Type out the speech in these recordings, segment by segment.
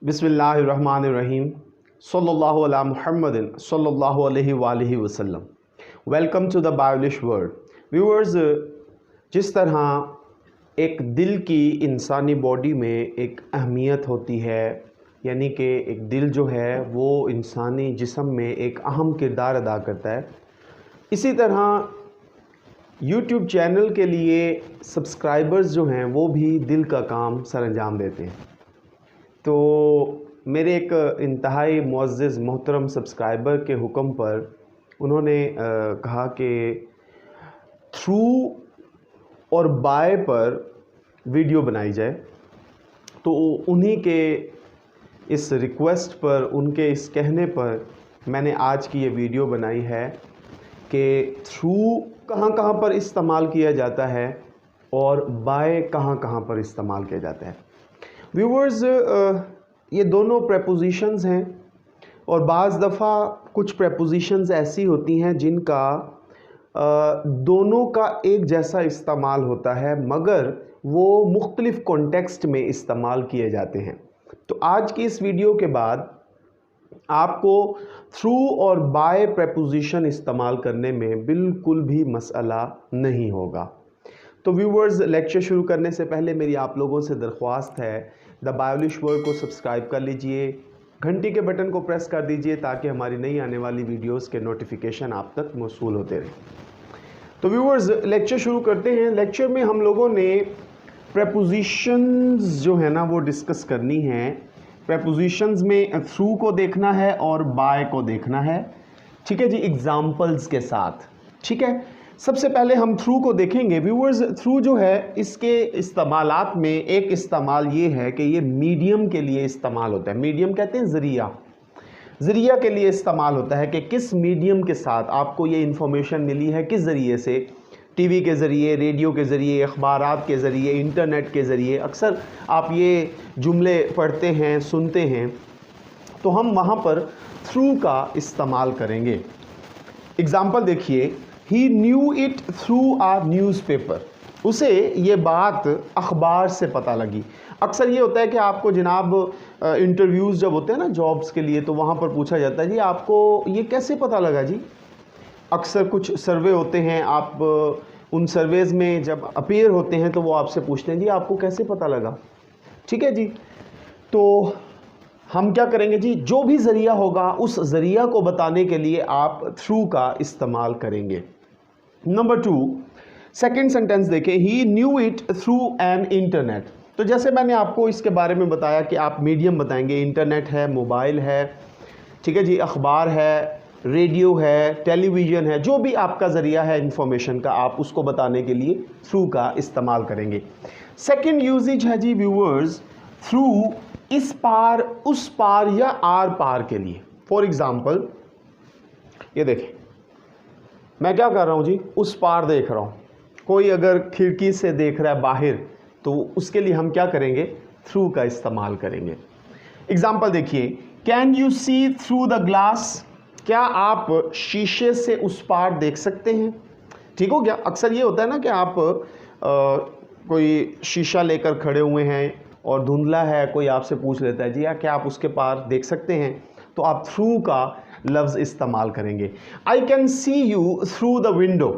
बिस्मिल्लाहिर्रहमानिर्रहीम सल्लल्लाहु अला मुहम्मदिन सल्लल्लाहु अलैहि वसल्लम। Welcome to the Biolish world. Viewers, जिस तरह एक दिल की इंसानी बॉडी में एक अहमियत होती है, यानी कि एक दिल जो है वो इंसानी जिस्म में एक अहम किरदार अदा करता है, इसी तरह यूट्यूब चैनल के लिए सब्सक्राइबर्स जो हैं वो भी दिल का काम सरअंजाम देते हैं। तो मेरे एक इंतहाई मुअज़्ज़ज़ मोहतरम सब्सक्राइबर के हुक्म पर उन्होंने कहा कि थ्रू और बाय पर वीडियो बनाई जाए। तो उन्हीं के इस रिक्वेस्ट पर, उनके इस कहने पर मैंने आज की ये वीडियो बनाई है कि थ्रू कहाँ कहाँ पर इस्तेमाल किया जाता है और बाय कहाँ कहाँ पर इस्तेमाल किया जाता है। व्यूअर्स, ये दोनों प्रेपोजिशंस हैं और बाज़ दफ़ा कुछ प्रेपोजिशंस ऐसी होती हैं जिनका दोनों का एक जैसा इस्तेमाल होता है, मगर वो मुख्तलिफ़ कॉन्टेक्स्ट में इस्तेमाल किए जाते हैं। तो आज की इस वीडियो के बाद आपको थ्रू और बाय प्रेपोजिशन इस्तेमाल करने में बिल्कुल भी मसला नहीं होगा। तो व्यूवर्स, लेक्चर शुरू करने से पहले मेरी आप लोगों से दरख्वास्त है, द बायोलिश वर्ल्ड को सब्सक्राइब कर लीजिए, घंटी के बटन को प्रेस कर दीजिए ताकि हमारी नई आने वाली वीडियोस के नोटिफिकेशन आप तक मौसूल होते रहें। तो व्यूवर्स, लेक्चर शुरू करते हैं। लेक्चर में हम लोगों ने प्रेपोजिशंस जो है ना वो डिस्कस करनी है। प्रेपोजिशंस में थ्रू को देखना है और बाय को देखना है, ठीक है जी, एग्जाम्पल्स के साथ। ठीक है, सबसे पहले हम थ्रू को देखेंगे। व्यूअर्स, थ्रू जो है इसके इस्तेमालात में एक इस्तेमाल ये है कि ये मीडियम के लिए इस्तेमाल होता है। मीडियम कहते हैं ज़रिया, ज़रिया के लिए इस्तेमाल होता है कि किस मीडियम के साथ आपको ये इन्फॉर्मेशन मिली है, किस ज़रिए से, टीवी के ज़रिए, रेडियो के ज़रिए, अखबारात के ज़रिए, इंटरनेट के ज़रिए। अक्सर आप ये जुमले पढ़ते हैं, सुनते हैं, तो हम वहाँ पर थ्रू का इस्तेमाल करेंगे। एग्ज़ाम्पल देखिए, he knew it through a newspaper. उसे ये बात अखबार से पता लगी। अक्सर ये होता है कि आपको जनाब इंटरव्यूज़ जब होते हैं ना जॉब्स के लिए, तो वहाँ पर पूछा जाता है जी आपको ये कैसे पता लगा जी। अक्सर कुछ सर्वे होते हैं, आप उन सर्वेज़ में जब अपीयर होते हैं तो वो आपसे पूछते हैं जी आपको कैसे पता लगा। ठीक है जी, तो हम क्या करेंगे जी, जो भी ज़रिया होगा उस ज़रिया को बताने के लिए आप थ्रू का इस्तेमाल करेंगे। नंबर 2, सेकेंड सेंटेंस देखें, he knew it through an internet. तो जैसे मैंने आपको इसके बारे में बताया कि आप मीडियम बताएंगे, इंटरनेट है, मोबाइल है, ठीक है जी, अखबार है, रेडियो है, टेलीविज़न है, जो भी आपका ज़रिया है इंफॉर्मेशन का, आप उसको बताने के लिए थ्रू का इस्तेमाल करेंगे। सेकेंड यूजेज है जी व्यूअर्स, थ्रू इस पार, उस पार या आर पार के लिए। फॉर एग्ज़ाम्पल, ये देखें, मैं क्या कर रहा हूँ जी, उस पार देख रहा हूँ। कोई अगर खिड़की से देख रहा है बाहर, तो उसके लिए हम क्या करेंगे, थ्रू का इस्तेमाल करेंगे। एग्ज़ाम्पल देखिए, can you see through the glass. क्या आप शीशे से उस पार देख सकते हैं। ठीक हो गया। अक्सर ये होता है ना कि आप कोई शीशा लेकर खड़े हुए हैं और धुंधला है, कोई आपसे पूछ लेता है जी या क्या आप उसके पार देख सकते हैं, तो आप थ्रू का लफ्ज़ इस्तेमाल करेंगे। I can see you through the window.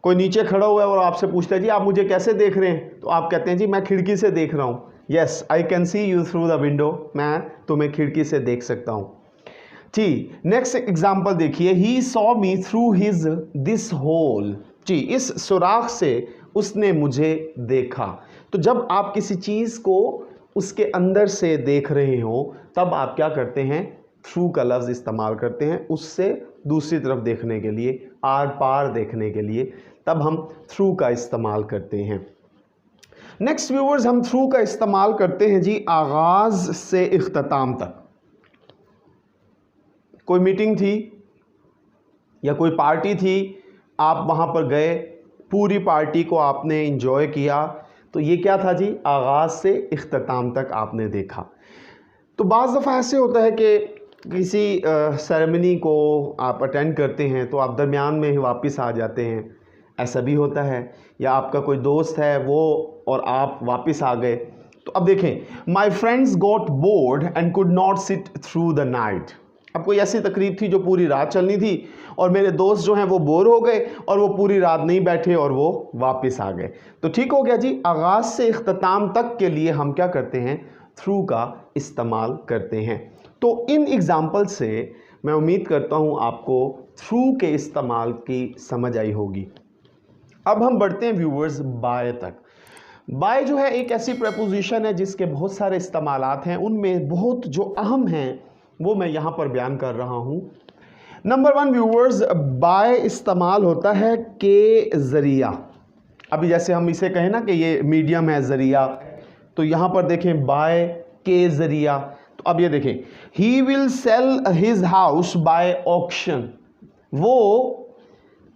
कोई नीचे खड़ा हुआ है और आपसे पूछता है जी आप मुझे कैसे देख रहे हैं, तो आप कहते हैं जी मैं खिड़की से देख रहा हूँ। Yes, I can see you through the window, मैं तुम्हें खिड़की से देख सकता हूँ। जी, नेक्स्ट एग्जाम्पल देखिए, he saw me through his this hole. जी, इस सुराख से उसने मुझे देखा। तो जब आप किसी चीज़ को उसके अंदर से देख रहे हो, तब आप क्या करते हैं, थ्रू का लफ्ज़ इस्तेमाल करते हैं, उससे दूसरी तरफ देखने के लिए, आर पार देखने के लिए, तब हम थ्रू का इस्तेमाल करते हैं। नेक्स्ट व्यूअर्स, हम थ्रू का इस्तेमाल करते हैं जी आगाज़ से इख्तिताम तक। कोई मीटिंग थी या कोई पार्टी थी, आप वहाँ पर गए, पूरी पार्टी को आपने एंजॉय किया, तो ये क्या था जी, आगाज़ से इख्तिताम तक आपने देखा। तो बाज़ दफ़ा ऐसे होता है कि किसी सेरेमनी को आप अटेंड करते हैं तो आप दरमियान में ही वापस आ जाते हैं, ऐसा भी होता है। या आपका कोई दोस्त है वो और आप वापस आ गए, तो अब देखें, my friends got bored and could not sit through the night. अब कोई ऐसी तकरीब थी जो पूरी रात चलनी थी और मेरे दोस्त जो हैं वो बोर हो गए और वो पूरी रात नहीं बैठे और वो वापस आ गए। तो ठीक हो गया जी, आगाज़ से इख्तिताम तक के लिए हम क्या करते हैं, थ्रू का इस्तेमाल करते हैं। तो इन एग्ज़ाम्पल से मैं उम्मीद करता हूँ आपको थ्रू के इस्तेमाल की समझ आई होगी। अब हम बढ़ते हैं व्यूवर्स बाय तक। बाय जो है एक ऐसी प्रपोजिशन है जिसके बहुत सारे इस्तेमालात हैं, उनमें बहुत जो अहम हैं वो मैं यहाँ पर बयान कर रहा हूँ। नंबर 1 व्यूवर्स, बाय इस्तेमाल होता है के ज़रिया। अभी जैसे हम इसे कहें ना कि ये मीडियम है ज़रिया, तो यहाँ पर देखें बाय के ज़रिया। तो अब ये देखें, he will sell his house by auction. वो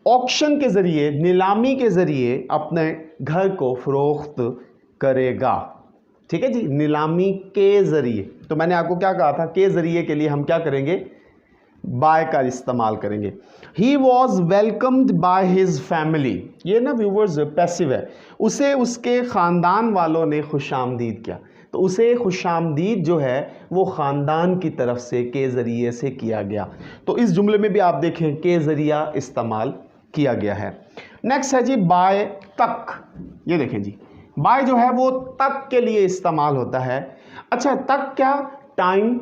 ऑक्शन के ज़रिए, नीलामी के ज़रिए अपने घर को फ़रोख्त करेगा। ठीक है जी, नीलामी के ज़रिए। तो मैंने आपको क्या कहा था, के ज़रिए के लिए हम क्या करेंगे, बाय का इस्तेमाल करेंगे। He was welcomed by his family. ये ना व्यूवर्स पैसिव है, उसे उसके ख़ानदान वालों ने खुशामदीद किया। तो उसे खुशामदीद जो है वो ख़ानदान की तरफ से के ज़रिए से किया गया। तो इस जुमले में भी आप देखें के ज़रिया इस्तेमाल किया गया है। नेक्स्ट है जी बाय तक। ये देखें जी, बाय जो है वो तक के लिए इस्तेमाल होता है। अच्छा, तक क्या, टाइम,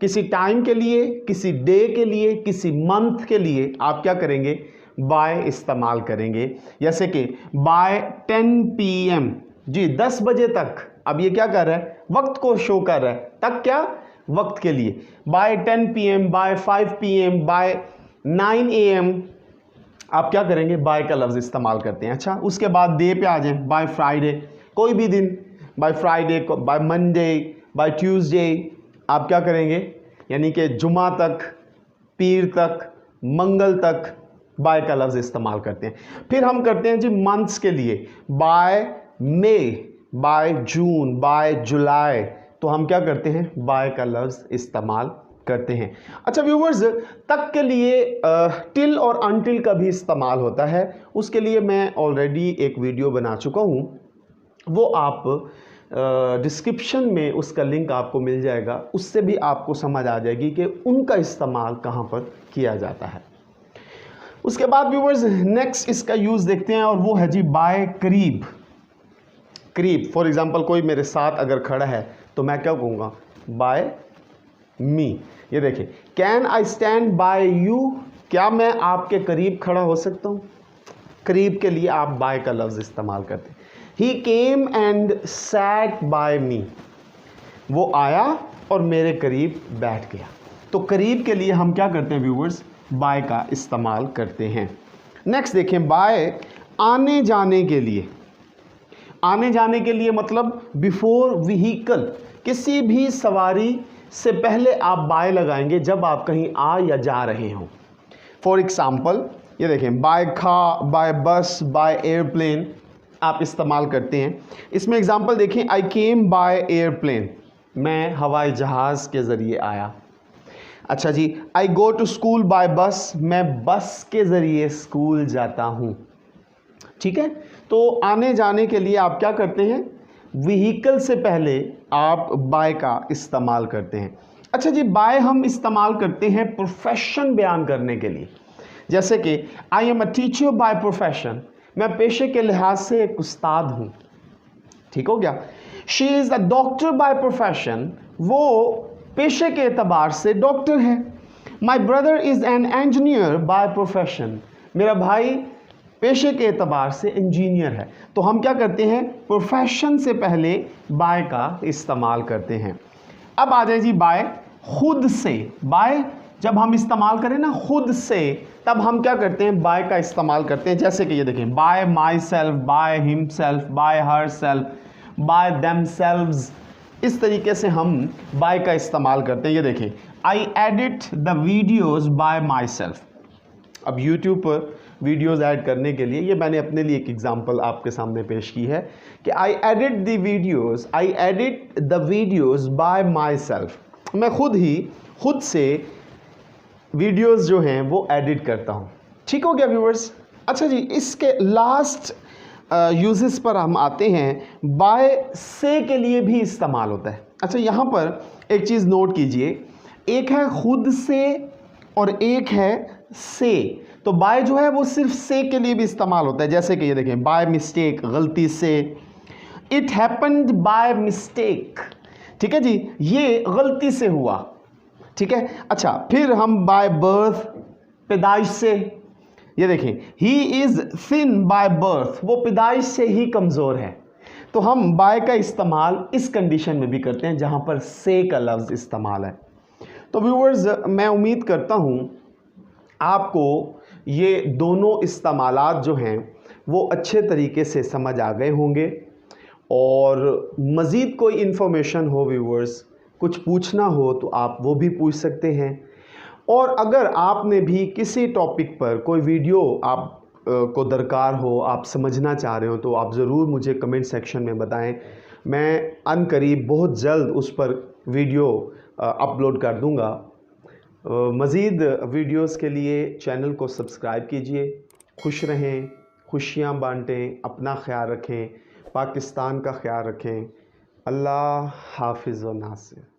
किसी टाइम के लिए, किसी डे के लिए, किसी मंथ के लिए आप क्या करेंगे, बाय इस्तेमाल करेंगे। जैसे कि बाय 10 PM जी, 10 बजे तक। अब ये क्या कर रहा है, वक्त को शो कर रहा है। तक क्या, वक्त के लिए। By 10 PM, by 5 PM, by 9 AM आप क्या करेंगे, बाय का लफ्ज़ इस्तेमाल करते हैं। अच्छा, उसके बाद डे पे आ जाएं, बाय फ्राइडे, कोई भी दिन, by Friday, by Monday, by Tuesday आप क्या करेंगे, यानी कि जुमा तक, पीर तक, मंगल तक बाय का लफ्ज़ इस्तेमाल करते हैं। फिर हम करते हैं जी मंथ्स के लिए, by May, by June, by July. तो हम क्या करते हैं, बाय का लफ्ज़ इस्तेमाल करते हैं। अच्छा व्यूवर्स, तक के लिए टिल और अनटिल का भी इस्तेमाल होता है। उसके लिए मैं ऑलरेडी एक वीडियो बना चुका हूँ, वो आप डिस्क्रिप्शन में उसका लिंक आपको मिल जाएगा, उससे भी आपको समझ आ जाएगी कि उनका इस्तेमाल कहाँ पर किया जाता है। उसके बाद व्यूवर्स नेक्स्ट इसका यूज़ देखते हैं और वो है जी बाय करीब। करीब, फॉर एग्जांपल कोई मेरे साथ अगर खड़ा है तो मैं क्या कहूँगा, बाय मी। ये देखिए, can I stand by you, क्या मैं आपके करीब खड़ा हो सकता हूँ। करीब के लिए आप बाय का लफ्ज़ इस्तेमाल करते हैं। ही केम एंड सैट बाय मी, वो आया और मेरे करीब बैठ गया। तो करीब के लिए हम क्या करते हैं व्यूवर्स, बाय का इस्तेमाल करते हैं। नेक्स्ट देखें, बाय आने जाने के लिए। आने जाने के लिए मतलब बिफोर व्हीकल, किसी भी सवारी से पहले आप बाय लगाएंगे जब आप कहीं आ या जा रहे हों। फॉर एग्जाम्पल ये देखें, बाय कार, बाय बस, बाय एयरप्लेन आप इस्तेमाल करते हैं। इसमें एग्जाम्पल देखें, आई केम बाय एयरप्लेन, मैं हवाई जहाज़ के ज़रिए आया। अच्छा जी, आई गो टू स्कूल बाय बस, मैं बस के ज़रिए स्कूल जाता हूँ। ठीक है, तो आने जाने के लिए आप क्या करते हैं, व्हीकल से पहले आप बाय का इस्तेमाल करते हैं। अच्छा जी, बाय हम इस्तेमाल करते हैं प्रोफेशन बयान करने के लिए। जैसे कि I am a teacher by profession, मैं पेशे के लिहाज से एक उस्ताद हूँ। ठीक हो गया। She is a doctor by profession, वो पेशे के एतबार से डॉक्टर है। My brother is an engineer by profession, मेरा भाई पेशे के एतबार से इंजीनियर है। तो हम क्या करते हैं, प्रोफेशन से पहले बाय का इस्तेमाल करते हैं। अब आ जाए जी बाय खुद से। बाय जब हम इस्तेमाल करें ना खुद से, तब हम क्या करते हैं, बाय का इस्तेमाल करते हैं। जैसे कि ये देखें, bye my self, by him self, bye her self, bye them selves, इस तरीके से हम बाय का इस्तेमाल करते हैं। ये देखें, I edit the videos bye my self. अब यूट्यूब पर वीडियोज़ ऐड करने के लिए ये मैंने अपने लिए एक एग्जांपल आपके सामने पेश की है कि I edit the videos bye my self, मैं खुद से वीडियोज़ जो हैं वो एडिट करता हूँ। ठीक हो गया व्यूवर्स। अच्छा जी, इसके लास्ट यूजेस पर हम आते हैं। बाय से के लिए भी इस्तेमाल होता है। अच्छा, यहाँ पर एक चीज़ नोट कीजिए, एक है खुद से और एक है से। तो बाय जो है वो सिर्फ से के लिए भी इस्तेमाल होता है, जैसे कि ये देखें, बाय मिस्टेक, गलती से, इट हैपेंड बाय मिस्टेक, ठीक है जी, ये गलती से हुआ, ठीक है। अच्छा, फिर हम बाय बर्थ, पैदाइश से, ये देखें, he is thin by birth, वो पैदाइश से ही कमज़ोर है। तो हम बाय का इस्तेमाल इस कंडीशन में भी करते हैं जहां पर से का लफ्ज़ इस्तेमाल है। तो व्यूअर्स, मैं उम्मीद करता हूं आपको ये दोनों इस्तेमालात जो हैं वो अच्छे तरीके से समझ आ गए होंगे। और मज़ीद कोई इन्फॉर्मेशन हो व्यूअर्स, कुछ पूछना हो तो आप वो भी पूछ सकते हैं। और अगर आपने भी किसी टॉपिक पर कोई वीडियो आप को दरकार हो, आप समझना चाह रहे हो, तो आप ज़रूर मुझे कमेंट सेक्शन में बताएं। मैं अनकरीब बहुत जल्द उस पर वीडियो अपलोड कर दूंगा। मज़ीद वीडियोस के लिए चैनल को सब्सक्राइब कीजिए। खुश रहें, खुशियाँ बांटें, अपना ख्याल रखें, पाकिस्तान का ख्याल रखें। अल्लाह हाफिज़ व नासिर।